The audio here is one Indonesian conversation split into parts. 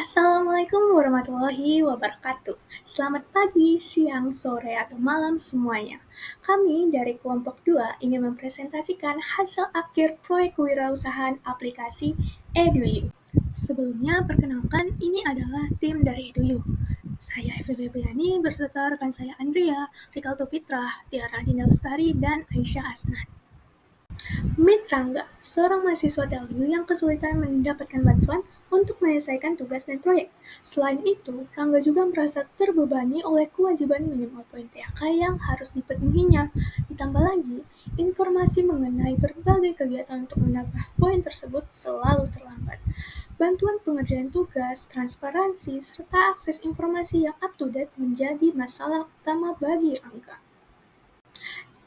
Assalamualaikum warahmatullahi wabarakatuh. Selamat pagi, siang, sore, atau malam semuanya. Kami dari kelompok 2 ingin mempresentasikan hasil akhir proyek kewirausahaan aplikasi EduYu. Sebelumnya, perkenalkan ini adalah tim dari EduYu. Saya Evi Febriani beserta rekan saya Andrea, Rikalto Fitrah, Tiara Dina Lestari, dan Aisyah Asnan. Mit Rangga, seorang mahasiswa TLU yang kesulitan mendapatkan bantuan untuk menyelesaikan tugas dan proyek. Selain itu, Rangga juga merasa terbebani oleh kewajiban minimal poin THK yang harus dipenuhinya. Ditambah lagi, informasi mengenai berbagai kegiatan untuk menambah poin tersebut selalu terlambat. Bantuan pengerjaan tugas, transparansi, serta akses informasi yang up-to-date menjadi masalah utama bagi Rangga.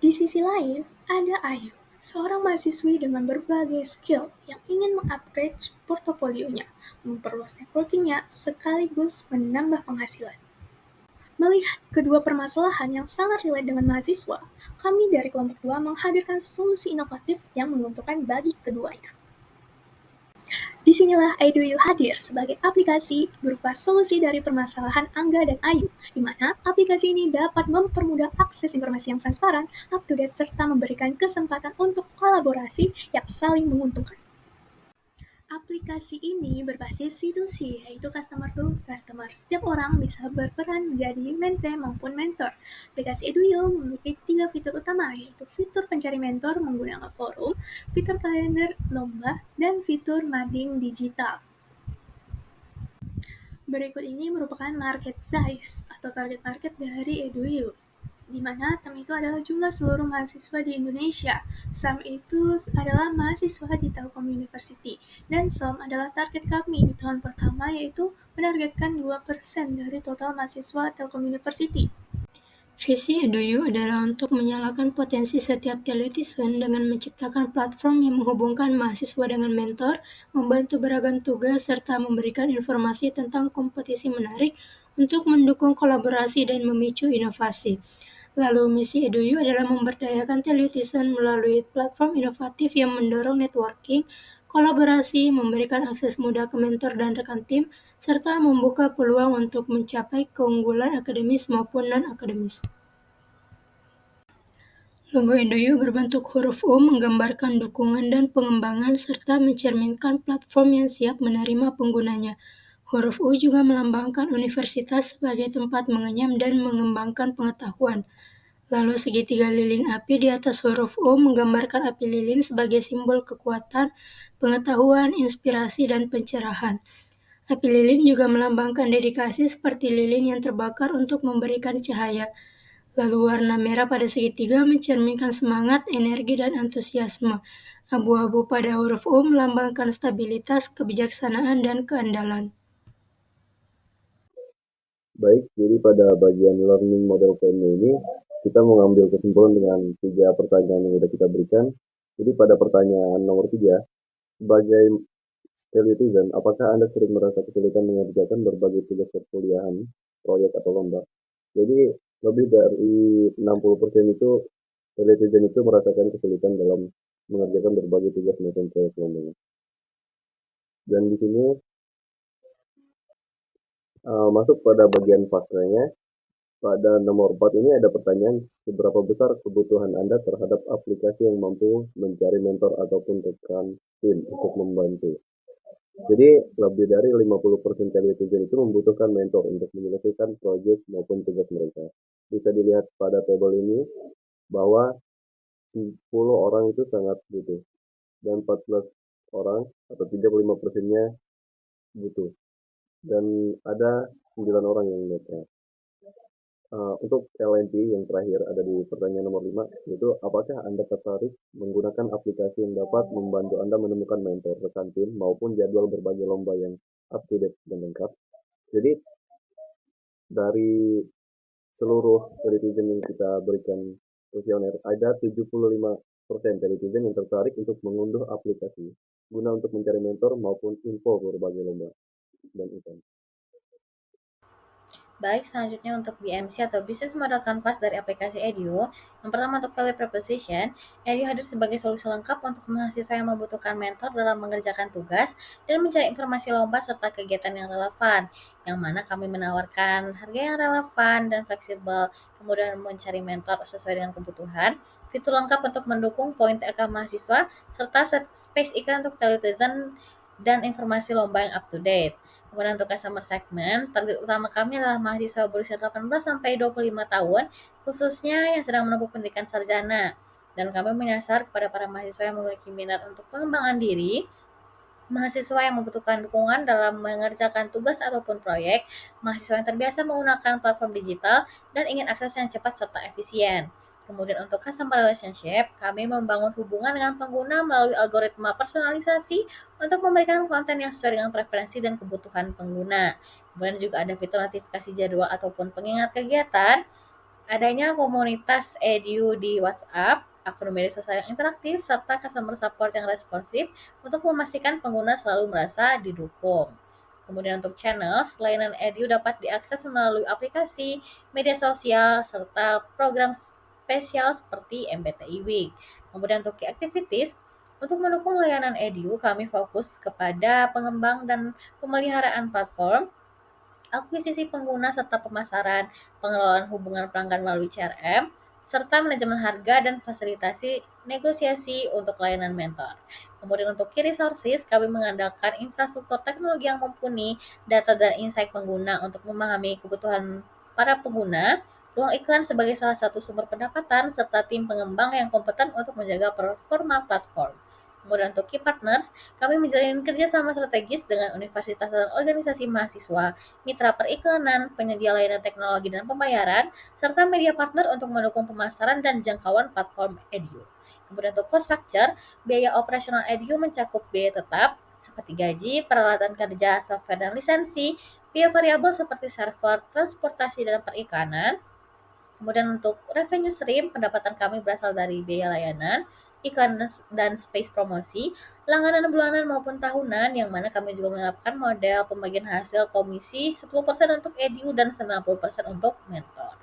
Di sisi lain, ada Ayu, seorang mahasiswi dengan berbagai skill yang ingin mengupgrade portofolionya, memperluas networking-nya, sekaligus menambah penghasilan. Melihat kedua permasalahan yang sangat relate dengan mahasiswa, kami dari kelompok 2 menghadirkan solusi inovatif yang menguntungkan bagi keduanya. Disinilah EduYu hadir sebagai aplikasi berupa solusi dari permasalahan Angga dan Ayu, di mana aplikasi ini dapat mempermudah akses informasi yang transparan, up-to-date, serta memberikan kesempatan untuk kolaborasi yang saling menguntungkan. Aplikasi ini berbasis C2C, yaitu customer to customer. Setiap orang bisa berperan menjadi mente maupun mentor. Aplikasi EduYu memiliki 3 fitur utama, yaitu fitur pencari mentor menggunakan forum, fitur kalender lomba, dan fitur mading digital. Berikut ini merupakan market size atau target market dari EduYu, di mana TAM itu adalah jumlah seluruh mahasiswa di Indonesia, SAM itu adalah mahasiswa di Telkom University, dan SOM adalah target kami di tahun pertama, yaitu menargetkan 2% dari total mahasiswa Telkom University. Visi EduYu adalah untuk menyalakan potensi setiap telutizen dengan menciptakan platform yang menghubungkan mahasiswa dengan mentor, membantu beragam tugas, serta memberikan informasi tentang kompetisi menarik untuk mendukung kolaborasi dan memicu inovasi. Lalu misi EduYu adalah memberdayakan telutizen melalui platform inovatif yang mendorong networking, kolaborasi, memberikan akses mudah ke mentor dan rekan tim, serta membuka peluang untuk mencapai keunggulan akademis maupun non-akademis. Logo EduYu berbentuk huruf U menggambarkan dukungan dan pengembangan serta mencerminkan platform yang siap menerima penggunanya. Huruf U juga melambangkan universitas sebagai tempat mengenyam dan mengembangkan pengetahuan. Lalu segitiga lilin api di atas huruf U menggambarkan api lilin sebagai simbol kekuatan, pengetahuan, inspirasi, dan pencerahan. Api lilin juga melambangkan dedikasi seperti lilin yang terbakar untuk memberikan cahaya. Lalu warna merah pada segitiga mencerminkan semangat, energi, dan antusiasme. Abu-abu pada huruf U melambangkan stabilitas, kebijaksanaan, dan keandalan. Baik, jadi pada bagian learning model PME ini, kita mengambil kesimpulan dengan 3 pertanyaan yang sudah kita berikan. Jadi pada pertanyaan nomor 3, sebagai citizen, apakah Anda sering merasa kesulitan mengerjakan berbagai tugas perkuliahan, proyek atau lomba? Jadi lebih dari 60% itu citizen itu merasakan kesulitan dalam mengerjakan berbagai tugas maupun proyek lomba. Dan di sini masuk pada bagian faktanya. Pada nomor 4 ini ada pertanyaan, seberapa besar kebutuhan Anda terhadap aplikasi yang mampu mencari mentor ataupun rekan tim untuk membantu. Jadi lebih dari 50% netizen itu membutuhkan mentor untuk menyelesaikan proyek maupun tugas mereka. Bisa dilihat pada tabel ini bahwa 10 orang itu sangat butuh dan 14 orang atau 35%-nya butuh. Dan ada 9 orang yang netral. Untuk LNP yang terakhir ada di pertanyaan nomor 5, yaitu apakah Anda tertarik menggunakan aplikasi yang dapat membantu Anda menemukan mentor, rekan tim, maupun jadwal berbagai lomba yang up-to-date dan lengkap. Jadi dari seluruh netizen yang kita berikan kuesioner, ada 75% netizen yang tertarik untuk mengunduh aplikasi guna untuk mencari mentor maupun info berbagai lomba dan event. Baik, selanjutnya untuk BMC atau Business Model Canvas dari aplikasi Edu. Yang pertama untuk value proposition, Edu hadir sebagai solusi lengkap untuk mahasiswa yang membutuhkan mentor dalam mengerjakan tugas dan mencari informasi lomba serta kegiatan yang relevan, yang mana kami menawarkan harga yang relevan dan fleksibel, kemudian mencari mentor sesuai dengan kebutuhan, fitur lengkap untuk mendukung poin TK mahasiswa, serta space iklan untuk television dan informasi lomba yang up to date. Kemudian untuk customer segment, target utama kami adalah mahasiswa berusia 18 sampai 25 tahun, khususnya yang sedang menempuh pendidikan sarjana. Dan kami menyasar kepada para mahasiswa yang memiliki minat untuk pengembangan diri, mahasiswa yang membutuhkan dukungan dalam mengerjakan tugas ataupun proyek, mahasiswa yang terbiasa menggunakan platform digital, dan ingin akses yang cepat serta efisien. Kemudian untuk customer relationship, kami membangun hubungan dengan pengguna melalui algoritma personalisasi untuk memberikan konten yang sesuai dengan preferensi dan kebutuhan pengguna. Kemudian juga ada fitur notifikasi jadwal ataupun pengingat kegiatan, adanya komunitas Edu di WhatsApp, akun media sosial yang interaktif, serta customer support yang responsif untuk memastikan pengguna selalu merasa didukung. Kemudian untuk channels, layanan Edu dapat diakses melalui aplikasi, media sosial, serta program spesial seperti MBTI Week. Kemudian untuk key activities, untuk mendukung layanan Edu, kami fokus kepada pengembang dan pemeliharaan platform, akuisisi pengguna serta pemasaran, pengelolaan hubungan pelanggan melalui CRM, serta manajemen harga dan fasilitasi negosiasi untuk layanan mentor. Kemudian untuk key resources, kami mengandalkan infrastruktur teknologi yang mumpuni, data dan insight pengguna untuk memahami kebutuhan para pengguna, ruang iklan sebagai salah satu sumber pendapatan, serta tim pengembang yang kompeten untuk menjaga performa platform. Kemudian untuk key partners, kami menjalin kerjasama strategis dengan universitas dan organisasi mahasiswa, mitra periklanan, penyedia layanan teknologi dan pembayaran, serta media partner untuk mendukung pemasaran dan jangkauan platform Edu. Kemudian untuk cost structure, biaya operasional Edu mencakup biaya tetap seperti gaji, peralatan kerja, software dan lisensi, biaya variabel seperti server, transportasi dan periklanan. Kemudian untuk revenue stream, pendapatan kami berasal dari biaya layanan, iklan dan space promosi, langganan bulanan maupun tahunan, yang mana kami juga menerapkan model pembagian hasil komisi 10% untuk Edu dan 90% untuk mentor.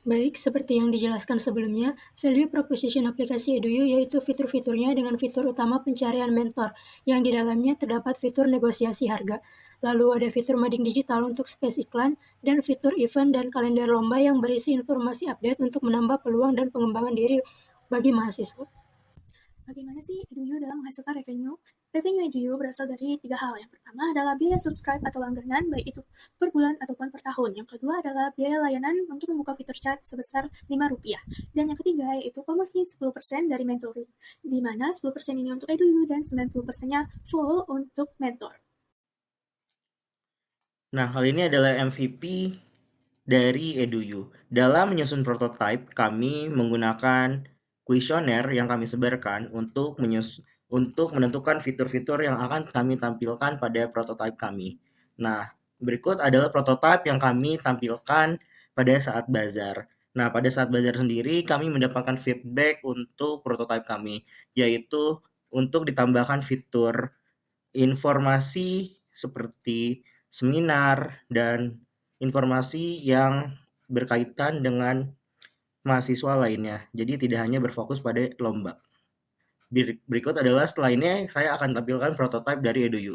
Baik, seperti yang dijelaskan sebelumnya, value proposition aplikasi EduU yaitu fitur-fiturnya dengan fitur utama pencarian mentor, yang di dalamnya terdapat fitur negosiasi harga. Lalu ada fitur mading digital untuk space iklan, dan fitur event dan kalender lomba yang berisi informasi update untuk menambah peluang dan pengembangan diri bagi mahasiswa. Bagaimana sih EduU dalam menghasilkan revenue? Revenue EduU berasal dari 3 hal. Yang pertama adalah biaya subscribe atau langganan, baik itu per bulan ataupun per tahun. Yang kedua adalah biaya layanan untuk membuka fitur chat sebesar Rp5. Dan yang ketiga yaitu promosi 10% dari mentoring, di mana 10% ini untuk EduU dan 90%-nya full untuk mentor. Nah, hal ini adalah MVP dari EduU. Dalam menyusun prototipe, kami menggunakan kuesioner yang kami sebarkan untuk menentukan fitur-fitur yang akan kami tampilkan pada prototipe kami. Nah, berikut adalah prototipe yang kami tampilkan pada saat bazar. Nah, pada saat bazar sendiri, kami mendapatkan feedback untuk prototipe kami, yaitu untuk ditambahkan fitur informasi seperti seminar dan informasi yang berkaitan dengan mahasiswa lainnya. Jadi tidak hanya berfokus pada lomba. Berikut adalah setelah ini saya akan tampilkan prototipe dari EduU.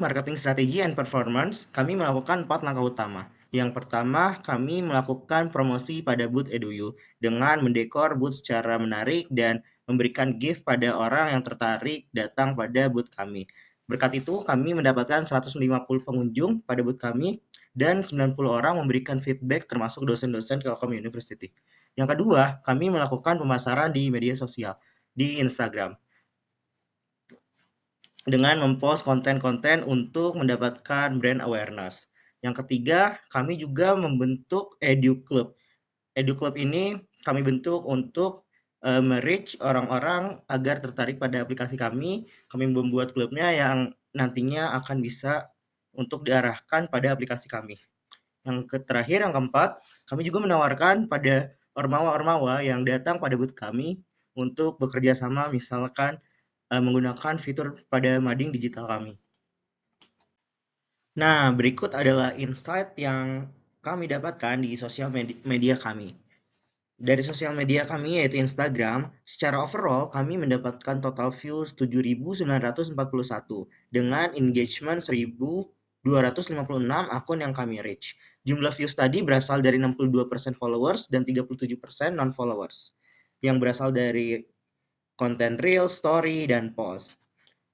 marketing strategi and performance, kami melakukan 4 langkah utama. Yang pertama, kami melakukan promosi pada booth EduU dengan mendekor booth secara menarik dan memberikan gift pada orang yang tertarik datang pada booth kami. Berkat itu, kami mendapatkan 150 pengunjung pada booth kami dan 90 orang memberikan feedback termasuk dosen-dosen Telkom University. Yang kedua, kami melakukan pemasaran di media sosial, di Instagram dengan mempost konten-konten untuk mendapatkan brand awareness. Yang ketiga, kami juga membentuk Edu Club. Edu Club ini kami bentuk untuk me-reach orang-orang agar tertarik pada aplikasi kami. Kami membuat klubnya yang nantinya akan bisa untuk diarahkan pada aplikasi kami. Terakhir, yang keempat, kami juga menawarkan pada ormawa-ormawa yang datang pada booth kami untuk bekerja sama misalkan menggunakan fitur pada mading digital kami. Nah, berikut adalah insight yang kami dapatkan di sosial media kami. Dari sosial media kami yaitu Instagram, secara overall kami mendapatkan total views 7.941 dengan engagement 1.256 akun yang kami reach. Jumlah views tadi berasal dari 62% followers dan 37% non-followers yang berasal dari konten reel, story, dan post.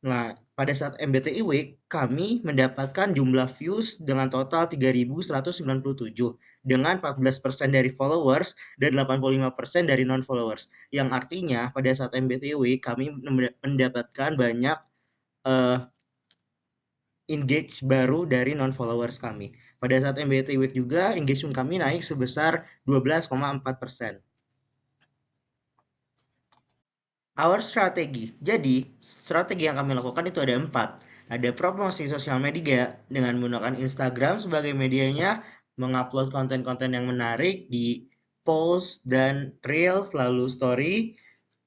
Nah, pada saat MBTI Week, kami mendapatkan jumlah views dengan total 3.197 dengan 14% dari followers dan 85% dari non-followers. Yang artinya pada saat MBTI Week kami mendapatkan banyak engage baru dari non-followers kami. Pada saat MBTI Week juga engagement kami naik sebesar 12,4%. Our strategi. Jadi, strategi yang kami lakukan itu ada 4. Ada promosi sosial media dengan menggunakan Instagram sebagai medianya, mengupload konten-konten yang menarik di post dan reels lalu story.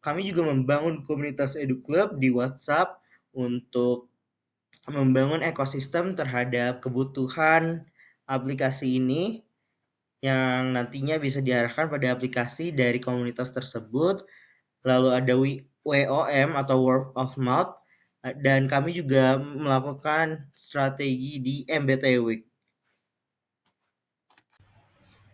Kami juga membangun komunitas Edu Club di WhatsApp untuk membangun ekosistem terhadap kebutuhan aplikasi ini yang nantinya bisa diarahkan pada aplikasi dari komunitas tersebut. Lalu ada WOM atau word of mouth, dan kami juga melakukan strategi di MBTI Week.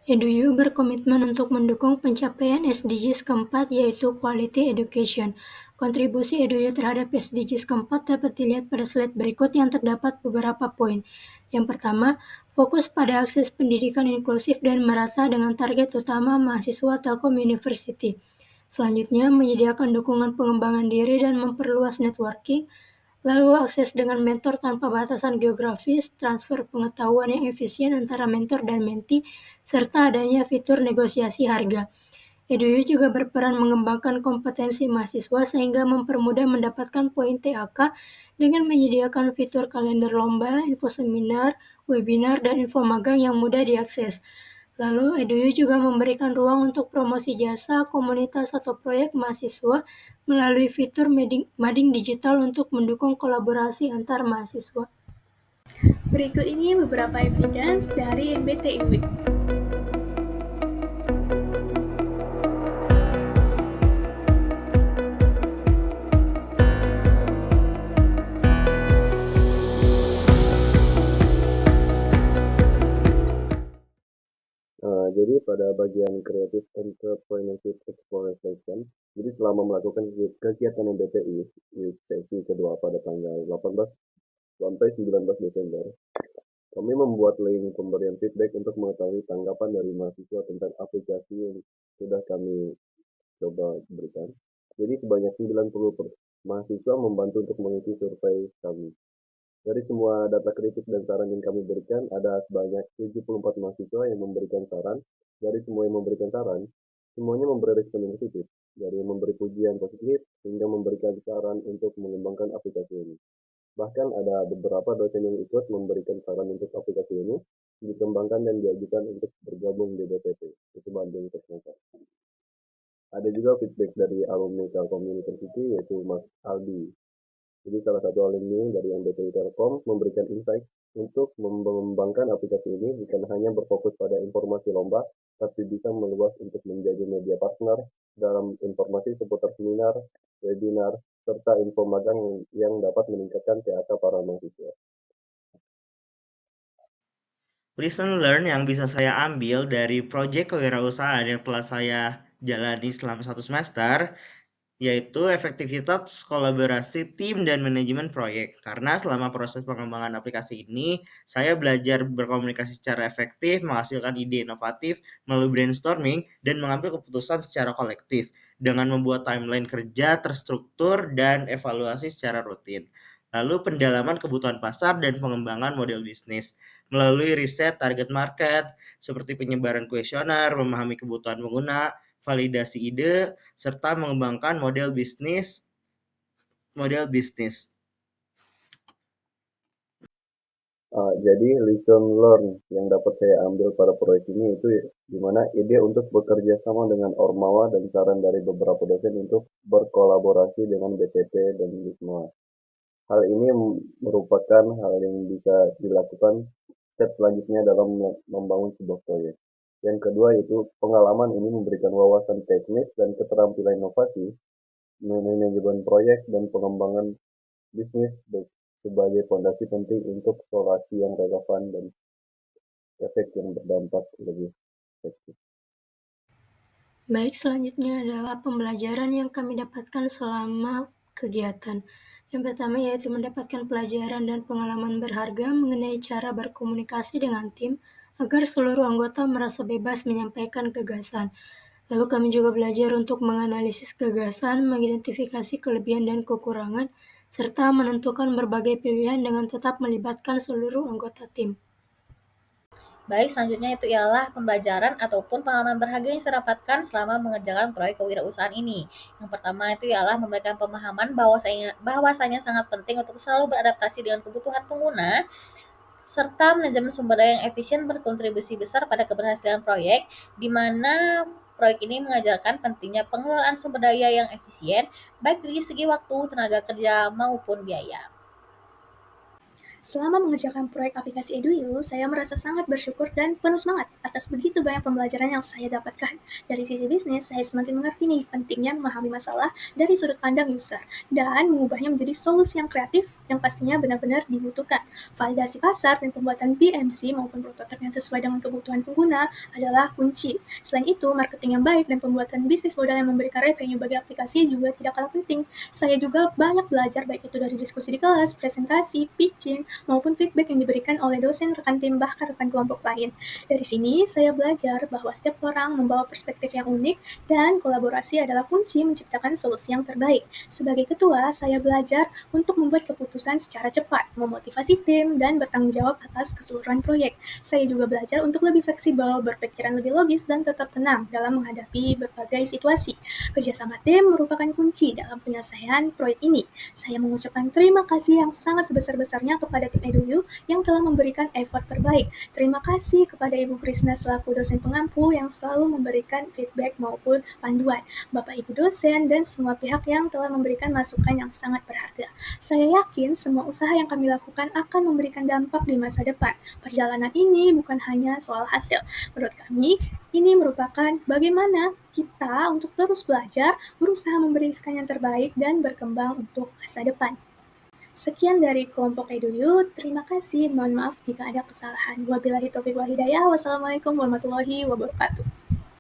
EduU berkomitmen untuk mendukung pencapaian SDGs keempat yaitu Quality Education. Kontribusi EduU terhadap SDGs keempat dapat dilihat pada slide berikut yang terdapat beberapa poin. Yang pertama, fokus pada akses pendidikan inklusif dan merata dengan target utama mahasiswa Telkom University. Selanjutnya, menyediakan dukungan pengembangan diri dan memperluas networking. Lalu akses dengan mentor tanpa batasan geografis, transfer pengetahuan yang efisien antara mentor dan mentee, serta adanya fitur negosiasi harga. EduU juga berperan mengembangkan kompetensi mahasiswa sehingga mempermudah mendapatkan poin TAK dengan menyediakan fitur kalender lomba, info seminar, webinar, dan info magang yang mudah diakses. Lalu, EduU juga memberikan ruang untuk promosi jasa, komunitas, atau proyek mahasiswa melalui fitur mading digital untuk mendukung kolaborasi antar mahasiswa. Berikut ini beberapa evidence dari MBTI Week. Jadi pada bagian Creative Entrepreneurship Exploration, jadi selama melakukan kegiatan MBTI di sesi kedua pada tanggal 18 sampai 19 Desember, kami membuat link pemberian feedback untuk mengetahui tanggapan dari mahasiswa tentang aplikasi yang sudah kami coba berikan. Jadi sebanyak 90 mahasiswa membantu untuk mengisi survei kami. Dari semua data kritik dan saran yang kami berikan, ada sebanyak 74 mahasiswa yang memberikan saran. Dari semua yang memberikan saran, semuanya memberi respon yang positif. Dari yang memberi pujian positif, hingga memberikan saran untuk mengembangkan aplikasi ini. Bahkan ada beberapa dosen yang ikut memberikan saran untuk aplikasi ini, dikembangkan dan diajukan untuk bergabung di BTP, itu Bandung Teknopark. Ada juga feedback dari alumni Telkom University, yaitu Mas Aldi. Jadi salah satu alumni dari MBTI Telkom memberikan insight untuk mengembangkan aplikasi ini bukan hanya berfokus pada informasi lomba, tapi bisa meluas untuk menjadi media partner dalam informasi seputar seminar, webinar, serta info magang yang dapat meningkatkan TAK para mahasiswa. Lesson learn yang bisa saya ambil dari proyek kewirausahaan yang telah saya jalani selama 1 semester, yaitu efektivitas kolaborasi tim dan manajemen proyek. Karena selama proses pengembangan aplikasi ini, saya belajar berkomunikasi secara efektif, menghasilkan ide inovatif melalui brainstorming, dan mengambil keputusan secara kolektif dengan membuat timeline kerja terstruktur dan evaluasi secara rutin. Lalu pendalaman kebutuhan pasar dan pengembangan model bisnis melalui riset target market seperti penyebaran kuesioner, memahami kebutuhan pengguna, validasi ide, serta mengembangkan model bisnis. Jadi lesson learn yang dapat saya ambil pada proyek ini itu di mana ide untuk bekerja sama dengan Ormawa dan saran dari beberapa dosen untuk berkolaborasi dengan BPT dan Wisma. Hal ini merupakan hal yang bisa dilakukan step selanjutnya dalam membangun sebuah proyek. Yang kedua itu pengalaman ini memberikan wawasan teknis dan keterampilan inovasi, manajemen proyek dan pengembangan bisnis sebagai fondasi penting untuk solusi yang relevan dan efek yang berdampak lebih efektif. Baik, selanjutnya adalah pembelajaran yang kami dapatkan selama kegiatan. Yang pertama yaitu mendapatkan pelajaran dan pengalaman berharga mengenai cara berkomunikasi dengan tim agar seluruh anggota merasa bebas menyampaikan gagasan. Lalu kami juga belajar untuk menganalisis gagasan, mengidentifikasi kelebihan dan kekurangan, serta menentukan berbagai pilihan dengan tetap melibatkan seluruh anggota tim. Baik, selanjutnya itu ialah pembelajaran ataupun pengalaman berharga yang saya dapatkan selama mengerjakan proyek kewirausahaan ini. Yang pertama itu ialah memberikan pemahaman bahwasanya sangat penting untuk selalu beradaptasi dengan kebutuhan pengguna, serta manajemen sumber daya yang efisien berkontribusi besar pada keberhasilan proyek, di mana proyek ini mengajarkan pentingnya pengelolaan sumber daya yang efisien, baik dari segi waktu, tenaga kerja, maupun biaya. Selama mengerjakan proyek aplikasi EduU, saya merasa sangat bersyukur dan penuh semangat atas begitu banyak pembelajaran yang saya dapatkan. Dari sisi bisnis, saya semakin mengerti nih pentingnya memahami masalah dari sudut pandang user dan mengubahnya menjadi solusi yang kreatif yang pastinya benar-benar dibutuhkan. Validasi pasar dan pembuatan BMC maupun prototipe yang sesuai dengan kebutuhan pengguna adalah kunci. Selain itu, marketing yang baik dan pembuatan bisnis modal yang memberikan revenue bagi aplikasi juga tidak kalah penting. Saya juga banyak belajar baik itu dari diskusi di kelas, presentasi, pitching, maupun feedback yang diberikan oleh dosen, rekan tim, bahkan rekan kelompok lain. Dari sini, saya belajar bahwa setiap orang membawa perspektif yang unik dan kolaborasi adalah kunci menciptakan solusi yang terbaik. Sebagai ketua, saya belajar untuk membuat keputusan secara cepat, memotivasi tim, dan bertanggung jawab atas keseluruhan proyek. Saya juga belajar untuk lebih fleksibel, berpikiran lebih logis, dan tetap tenang dalam menghadapi berbagai situasi. Kerjasama tim merupakan kunci dalam penyelesaian proyek ini. Saya mengucapkan terima kasih yang sangat sebesar-besarnya kepada tim EduU yang telah memberikan effort terbaik. Terima kasih kepada Ibu Krisna selaku dosen pengampu yang selalu memberikan feedback maupun panduan, Bapak Ibu dosen, dan semua pihak yang telah memberikan masukan yang sangat berharga. Saya yakin semua usaha yang kami lakukan akan memberikan dampak di masa depan. Perjalanan ini bukan hanya soal hasil. Menurut kami, ini merupakan bagaimana kita untuk terus belajar, berusaha memberikan yang terbaik, dan berkembang untuk masa depan. Sekian dari kelompok EduU, terima kasih, mohon maaf jika ada kesalahan. Wabillahi taufiq wal hidayah, wassalamualaikum warahmatullahi wabarakatuh.